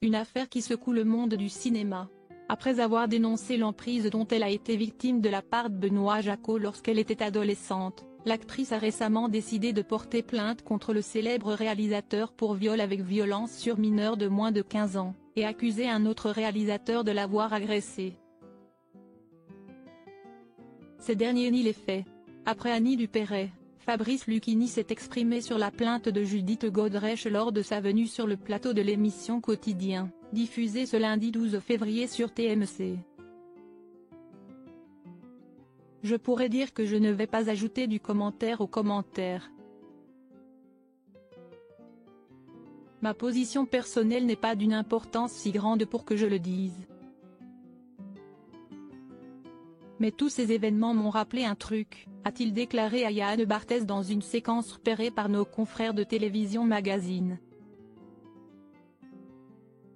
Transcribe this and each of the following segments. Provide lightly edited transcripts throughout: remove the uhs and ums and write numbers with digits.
une affaire qui secoue le monde du cinéma. Après avoir dénoncé l'emprise dont elle a été victime de la part de Benoît Jacot lorsqu'elle était adolescente, l'actrice a récemment décidé de porter plainte contre le célèbre réalisateur pour viol avec violence sur mineur de moins de 15 ans, et accusé un autre réalisateur de l'avoir agressée. Ces derniers nient les faits. Après Annie Dupéret, Fabrice Lucchini s'est exprimé sur la plainte de Judith Godrèche lors de sa venue sur le plateau de l'émission Quotidien, diffusée ce lundi 12 février sur TMC. Je pourrais dire que je ne vais pas ajouter du commentaire au commentaire. Ma position personnelle n'est pas d'une importance si grande pour que je le dise. Mais tous ces événements m'ont rappelé un truc, a-t-il déclaré à Yann Barthès dans une séquence repérée par nos confrères de Télévision Magazine.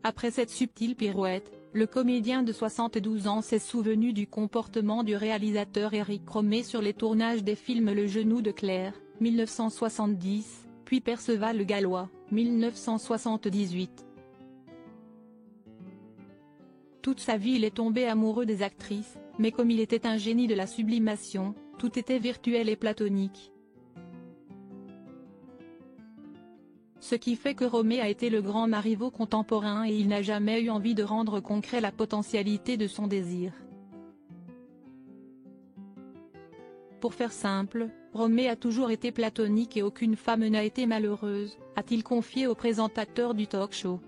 Après cette subtile pirouette, le comédien de 72 ans s'est souvenu du comportement du réalisateur Éric Rohmer sur les tournages des films Le Genou de Claire, 1970, puis Perceval le Gallois, 1978. Toute sa vie il est tombé amoureux des actrices, mais comme il était un génie de la sublimation, tout était virtuel et platonique. Ce qui fait que Rohmer a été le grand Marivaux contemporain et il n'a jamais eu envie de rendre concret la potentialité de son désir. Pour faire simple, Rohmer a toujours été platonique et aucune femme n'a été malheureuse, a-t-il confié au présentateur du talk-show.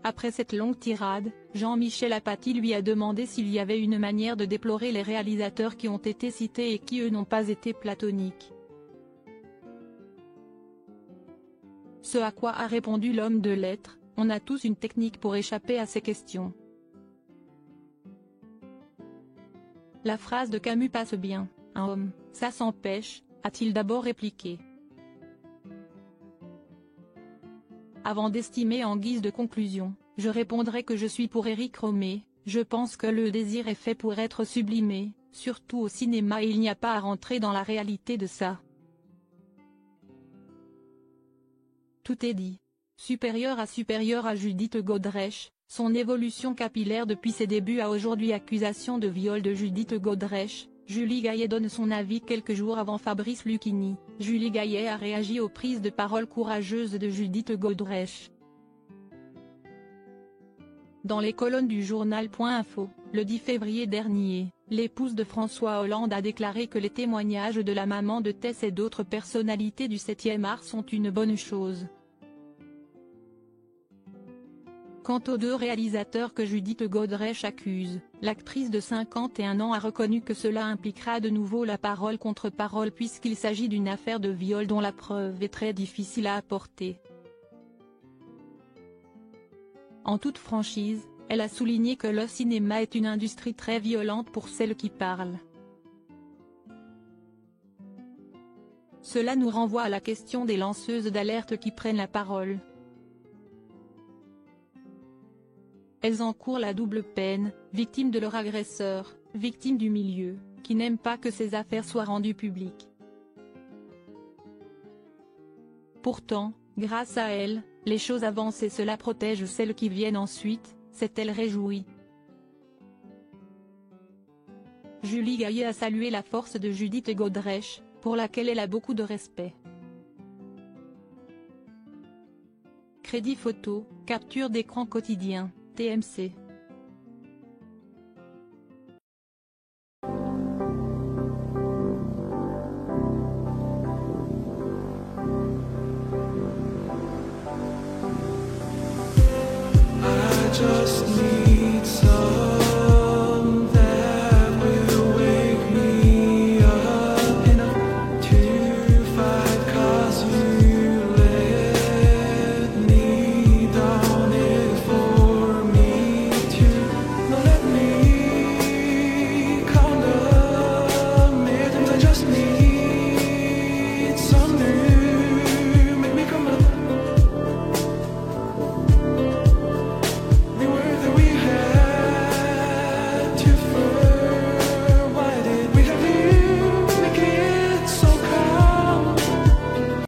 Après cette longue tirade, Jean-Michel Apathy lui a demandé s'il y avait une manière de déplorer les réalisateurs qui ont été cités et qui eux n'ont pas été platoniques. Ce à quoi a répondu l'homme de lettres, on a tous une technique pour échapper à ces questions. La phrase de Camus passe bien, un homme, ça s'empêche, a-t-il d'abord répliqué. Avant d'estimer en guise de conclusion, je répondrai que je suis pour Éric Rohmer, je pense que le désir est fait pour être sublimé, surtout au cinéma et il n'y a pas à rentrer dans la réalité de ça. Tout est dit. Supérieur à Judith Godrèche, son évolution capillaire depuis ses débuts à aujourd'hui. Accusation de viol de Judith Godrèche, Julie Gaillet donne son avis quelques jours avant Fabrice Lucchini. Julie Gaillet a réagi aux prises de parole courageuses de Judith Godrèche. Dans les colonnes du journal.info, le 10 février dernier, l'épouse de François Hollande a déclaré que les témoignages de la maman de Tess et d'autres personnalités du 7e art sont une bonne chose. Quant aux deux réalisateurs que Judith Godrèche accuse, l'actrice de 51 ans a reconnu que cela impliquera de nouveau la parole contre parole puisqu'il s'agit d'une affaire de viol dont la preuve est très difficile à apporter. En toute franchise, elle a souligné que le cinéma est une industrie très violente pour celles qui parlent. Cela nous renvoie à la question des lanceuses d'alerte qui prennent la parole. Elles encourent la double peine, victimes de leur agresseur, victimes du milieu, qui n'aiment pas que ces affaires soient rendues publiques. Pourtant, grâce à elles, les choses avancent et cela protège celles qui viennent ensuite, s'est-elle réjouie. Julie Gaillet a salué la force de Judith Godrèche, pour laquelle elle a beaucoup de respect. Crédit photo, capture d'écran quotidien, TMC.